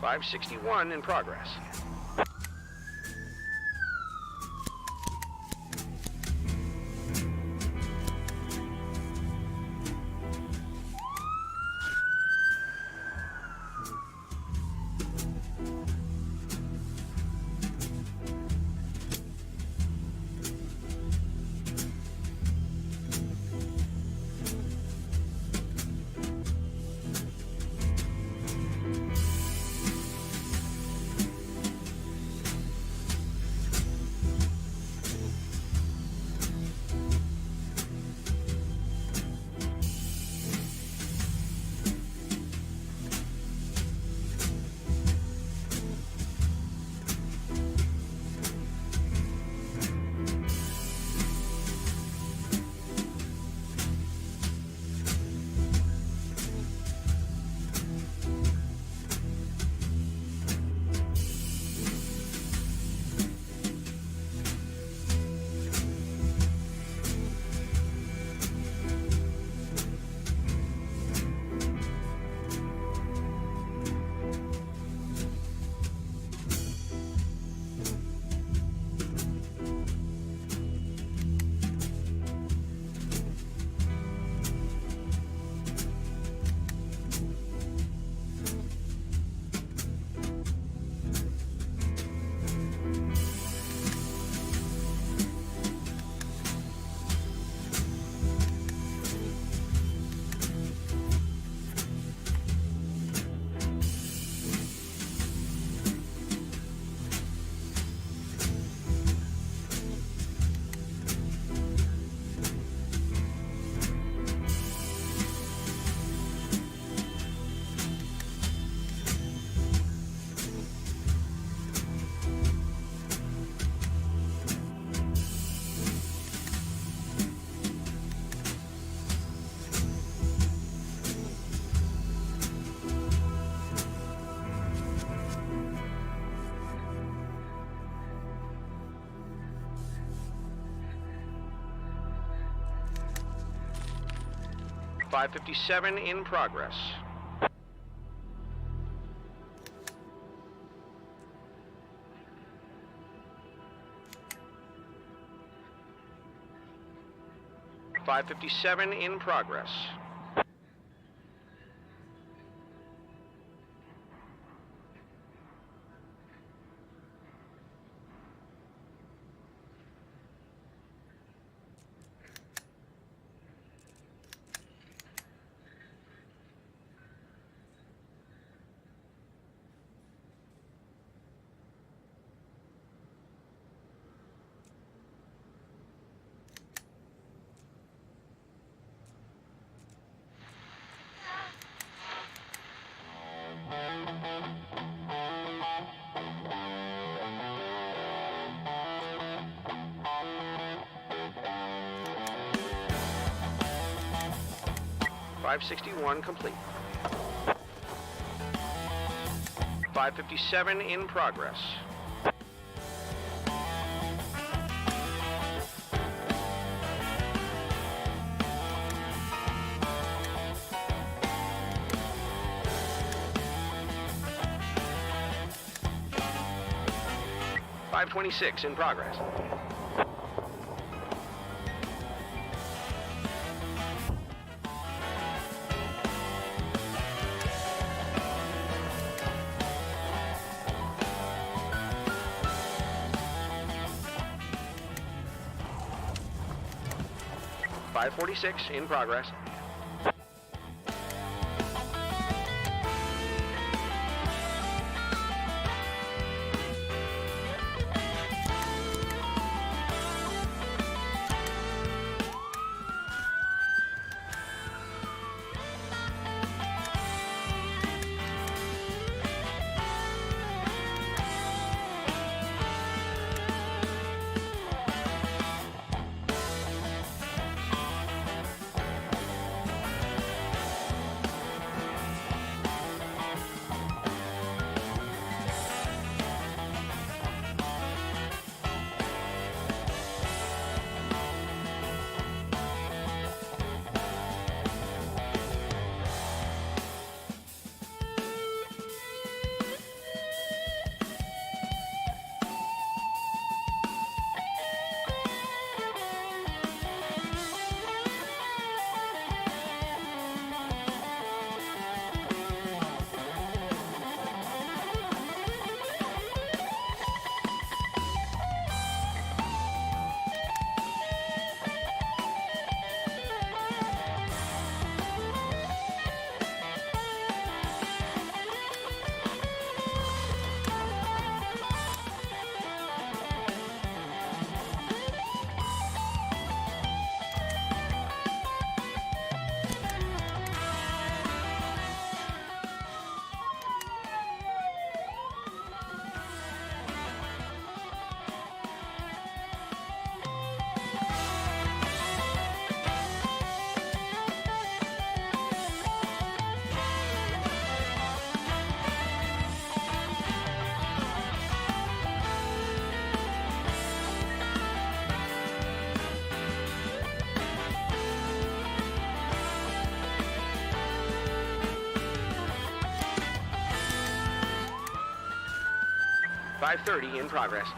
561 in progress. $557 in progress. $557 in progress. $561 complete. $557 in progress. $526 in progress. $546 in progress. 530 in progress.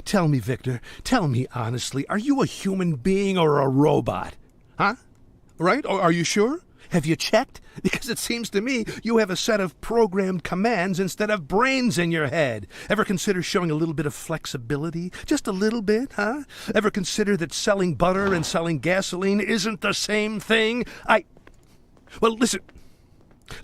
Tell me, Victor, tell me honestly, are you a human being or a robot? Huh? Right? Or are you sure? Have you checked? Because it seems to me you have a set of programmed commands instead of brains in your head. Ever consider showing a little bit of flexibility? Just a little bit, huh? Ever consider that selling butter and selling gasoline isn't the same thing? Well, listen.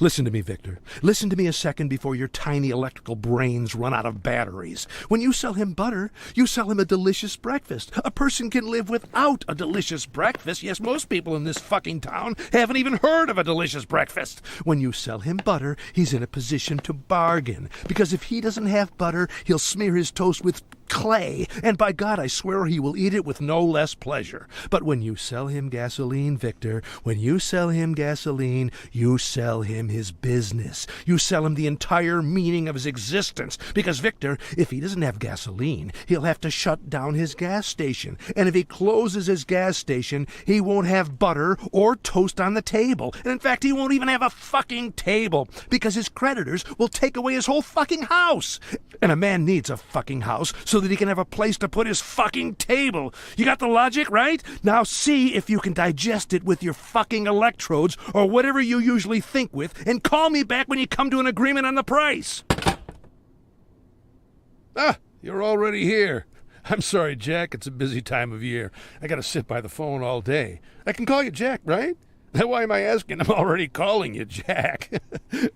Listen to me, Victor. Listen to me a second before your tiny electrical brains run out of batteries. When you sell him butter, you sell him a delicious breakfast. A person can live without a delicious breakfast. Yes, most people in this fucking town haven't even heard of a delicious breakfast. When you sell him butter, he's in a position to bargain. Because if he doesn't have butter, he'll smear his toast with clay, and by God, I swear he will eat it with no less pleasure. But when you sell him gasoline, Victor, when you sell him gasoline, you sell him his business. You sell him the entire meaning of his existence. Because, Victor, if he doesn't have gasoline, he'll have to shut down his gas station. And if he closes his gas station, he won't have butter or toast on the table. And in fact, he won't even have a fucking table, because his creditors will take away his whole fucking house. And a man needs a fucking house so that he can have a place to put his fucking table. You got the logic, right? Now see if you can digest it with your fucking electrodes or whatever you usually think with, and call me back when you come to an agreement on the price. You're already here. I'm sorry, Jack. It's a busy time of year. I gotta sit by the phone all day. I can call you Jack, right? Why am I asking? I'm already calling you Jack.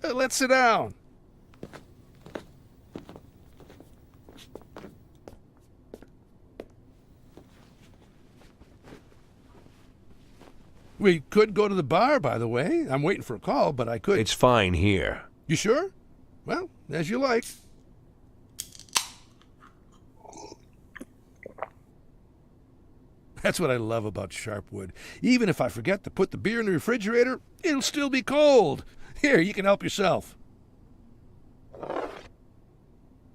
Let's sit down. We could go to the bar, by the way. I'm waiting for a call, but I could. It's fine here. You sure? Well, as you like. That's what I love about Sharpwood. Even if I forget to put the beer in the refrigerator, it'll still be cold. Here, you can help yourself.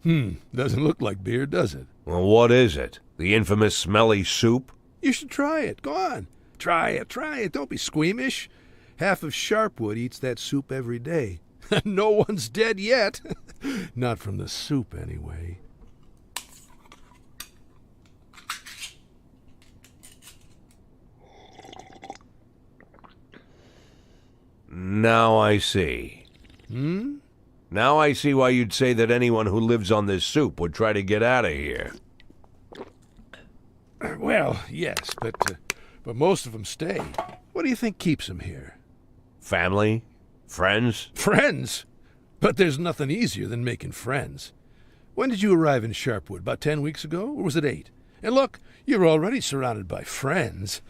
Doesn't look like beer, does it? Well, what is it? The infamous smelly soup? You should try it. Go on. Try it. Don't be squeamish. Half of Sharpwood eats that soup every day. No one's dead yet. Not from the soup, anyway. Now I see. Now I see why you'd say that anyone who lives on this soup would try to get out of here. Well, yes, but most of them stay. What do you think keeps them here? Family? Friends? Friends? But there's nothing easier than making friends. When did you arrive in Sharpwood? About 10 weeks ago? Or was it 8? And look, you're already surrounded by friends.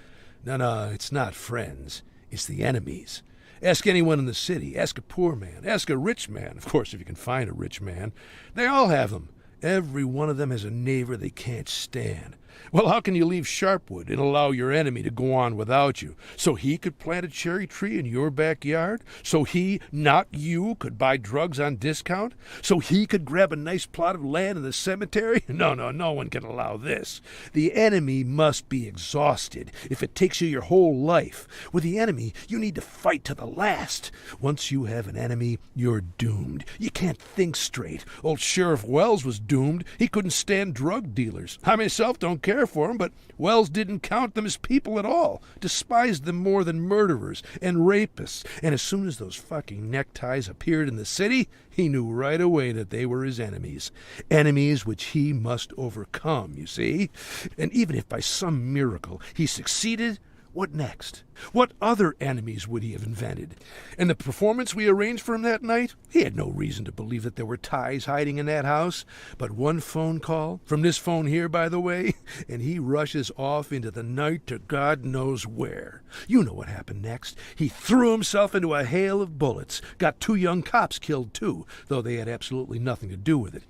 No, it's not friends. It's the enemies. Ask anyone in the city. Ask a poor man. Ask a rich man. Of course, if you can find a rich man. They all have them. Every one of them has a neighbor they can't stand. Well, how can you leave Sharpwood and allow your enemy to go on without you? So he could plant a cherry tree in your backyard? So he, not you, could buy drugs on discount? So he could grab a nice plot of land in the cemetery? No one can allow this. The enemy must be exhausted if it takes you your whole life. With the enemy, you need to fight to the last. Once you have an enemy, you're doomed. You can't think straight. Old Sheriff Wells was doomed. He couldn't stand drug dealers. I myself don't care for them, but Wells didn't count them as people at all, despised them more than murderers and rapists, and as soon as those fucking neckties appeared in the city, he knew right away that they were his enemies. Enemies which he must overcome, you see? And even if by some miracle he succeeded, what next? What other enemies would he have invented? And the performance we arranged for him that night? He had no reason to believe that there were ties hiding in that house. But one phone call, from this phone here, by the way, and he rushes off into the night to God knows where. You know what happened next. He threw himself into a hail of bullets. Got 2 young cops killed, too, though they had absolutely nothing to do with it.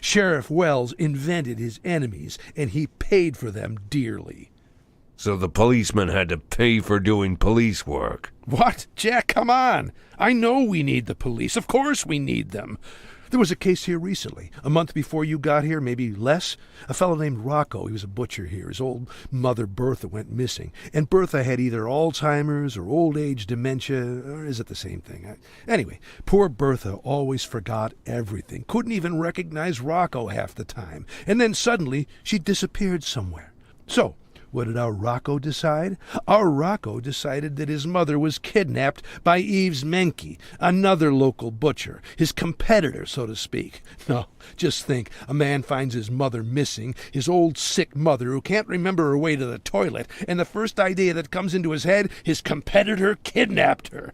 Sheriff Wells invented his enemies, and he paid for them dearly. So the policeman had to pay for doing police work. What? Jack, come on. I know we need the police. Of course we need them. There was a case here recently, a month before you got here, maybe less. A fellow named Rocco, he was a butcher here. His old mother Bertha went missing, and Bertha had either Alzheimer's or old age dementia, or is it the same thing? Anyway, poor Bertha always forgot everything, couldn't even recognize Rocco half the time, and then suddenly she disappeared somewhere. So, what did our Rocco decide? Our Rocco decided that his mother was kidnapped by Eves Menke, another local butcher, his competitor, so to speak. No, just think, a man finds his mother missing, his old sick mother who can't remember her way to the toilet, and the first idea that comes into his head, his competitor kidnapped her.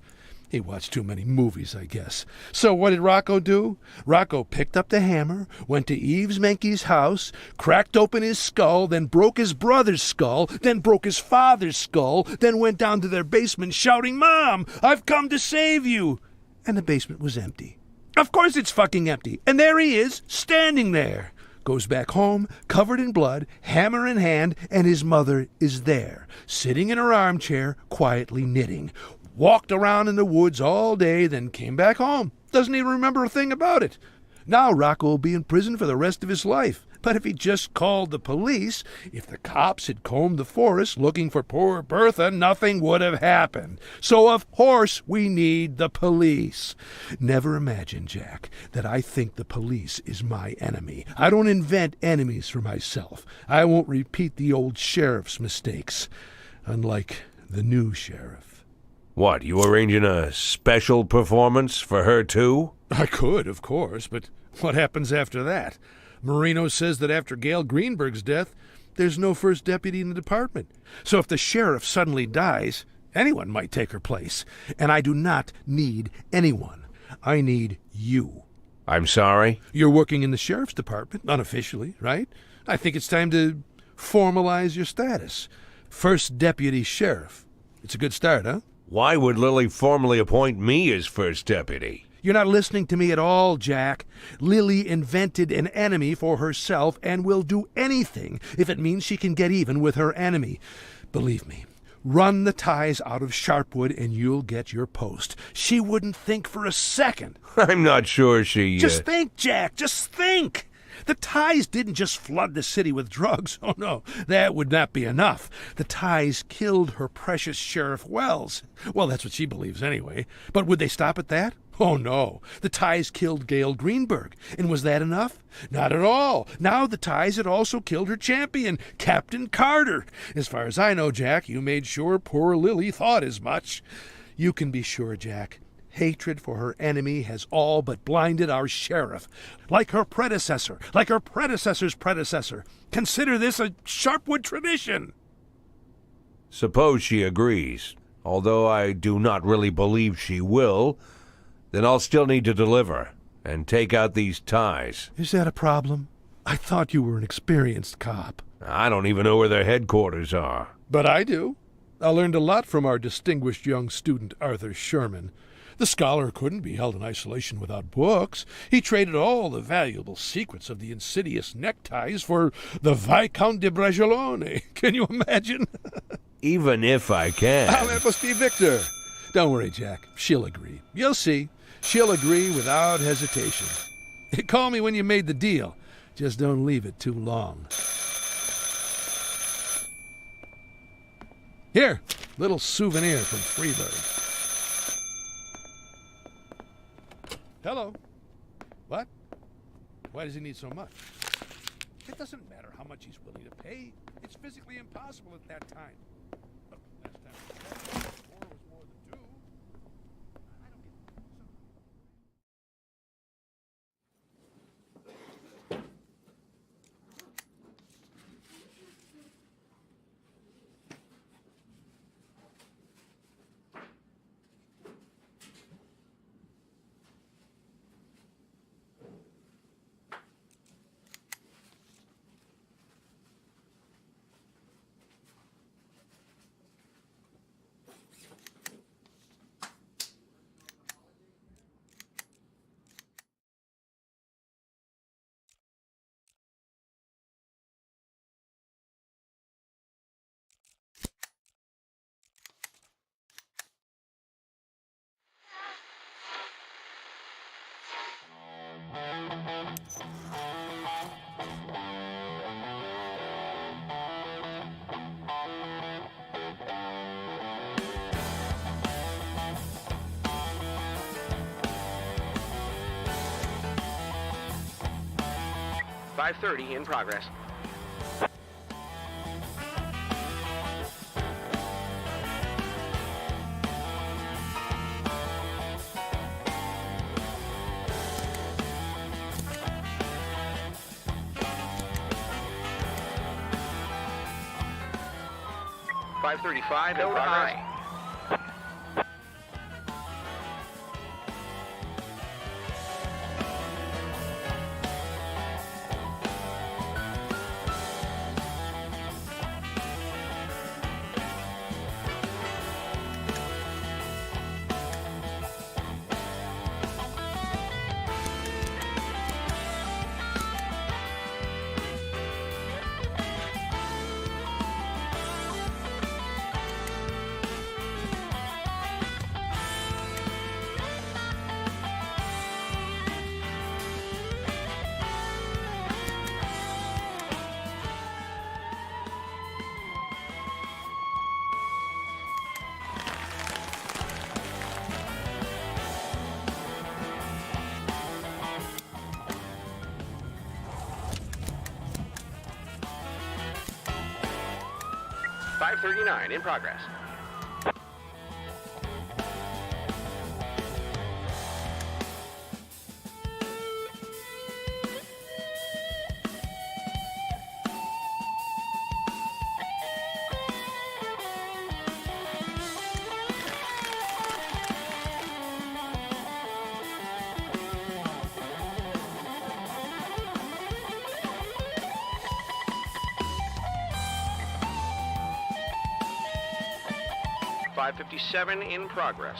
He watched too many movies, I guess. So what did Rocco do? Rocco picked up the hammer, went to Eves Menke's house, cracked open his skull, then broke his brother's skull, then broke his father's skull, then went down to their basement shouting, "Mom, I've come to save you!" And the basement was empty. Of course it's fucking empty. And there he is, standing there. Goes back home, covered in blood, hammer in hand, and his mother is there, sitting in her armchair, quietly knitting. Walked around in the woods all day, then came back home. Doesn't even remember a thing about it. Now Rocco will be in prison for the rest of his life. But if he just called the police, if the cops had combed the forest looking for poor Bertha, nothing would have happened. So of course we need the police. Never imagine, Jack, that I think the police is my enemy. I don't invent enemies for myself. I won't repeat the old sheriff's mistakes, unlike the new sheriff. What, you arranging a special performance for her too? I could, of course, but what happens after that? Marino says that after Gail Greenberg's death, there's no first deputy in the department. So if the sheriff suddenly dies, anyone might take her place. And I do not need anyone. I need you. I'm sorry? You're working in the sheriff's department, unofficially, right? I think it's time to formalize your status. First deputy sheriff. It's a good start, huh? Why would Lily formally appoint me as first deputy? You're not listening to me at all, Jack. Lily invented an enemy for herself and will do anything if it means she can get even with her enemy. Believe me, run the ties out of Sharpwood and you'll get your post. She wouldn't think for a second. I'm not sure she... Just think, Jack, just think. The ties didn't just flood the city with drugs. Oh, no, that would not be enough. The ties killed her precious Sheriff Wells. Well, that's what she believes anyway. But would they stop at that? Oh, no. The ties killed Gail Greenberg. And was that enough? Not at all. Now the ties had also killed her champion, Captain Carter. As far as I know, Jack, you made sure poor Lily thought as much. You can be sure, Jack. Hatred for her enemy has all but blinded our sheriff. Like her predecessor, like her predecessor's predecessor. Consider this a Sharpwood tradition. Suppose she agrees. Although I do not really believe she will, then I'll still need to deliver and take out these ties. Is that a problem? I thought you were an experienced cop. I don't even know where their headquarters are. But I do. I learned a lot from our distinguished young student, Arthur Sherman. The scholar couldn't be held in isolation without books. He traded all the valuable secrets of the insidious neckties for the Viscount de Bragelonne. Can you imagine? Even if I can. Oh, that must be Victor. Don't worry, Jack. She'll agree. You'll see. She'll agree without hesitation. Call me when you made the deal. Just don't leave it too long. Here, little souvenir from Freeburg. Hello. What? Why does he need so much? It doesn't matter how much he's willing to pay. It's physically impossible at that time. Look, last time four was more than two. I don't get 530 in progress. .535 in progress. 539 in progress. .557 in progress.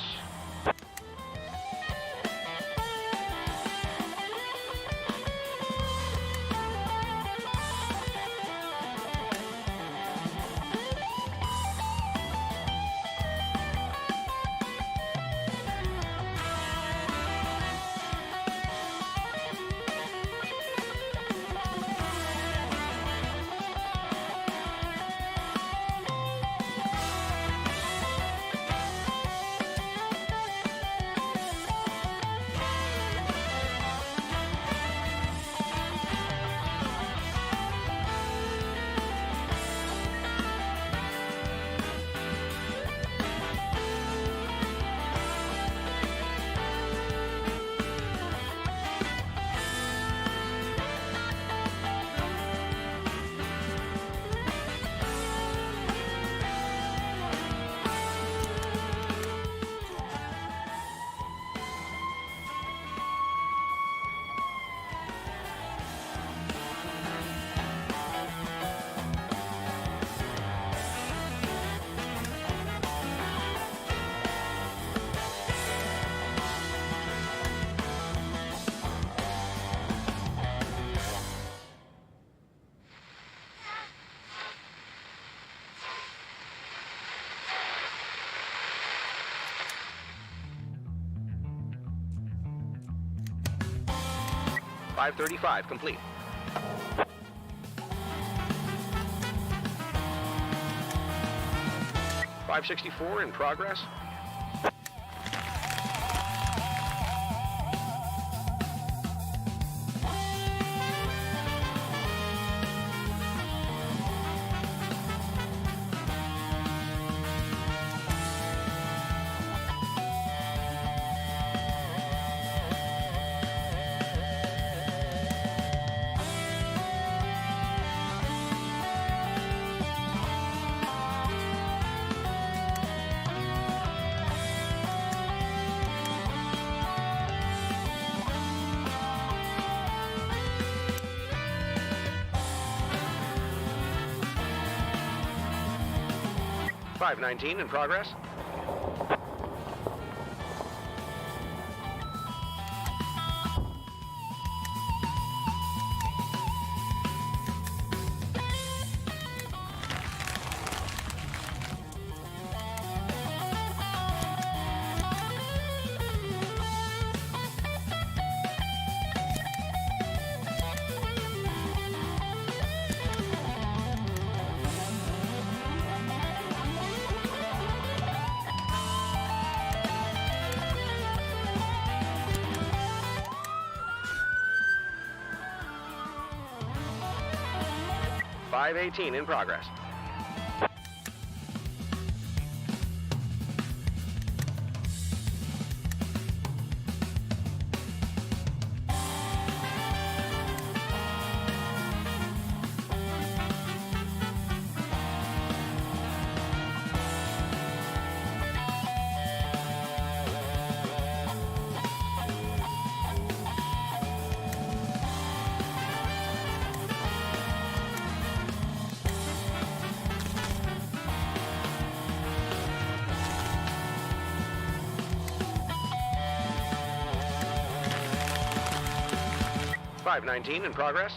.535 complete. .564 in progress. .519 in progress. 518 in progress. .519 in progress.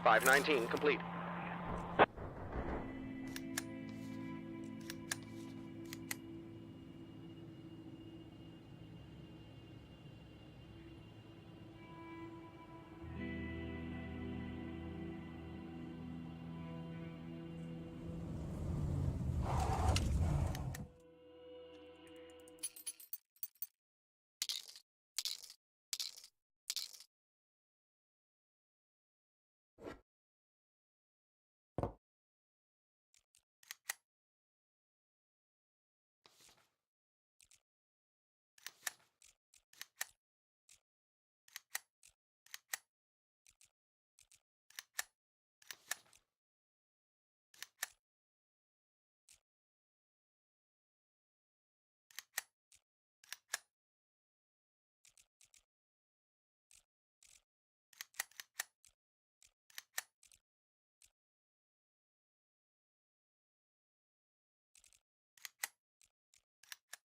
.519 complete.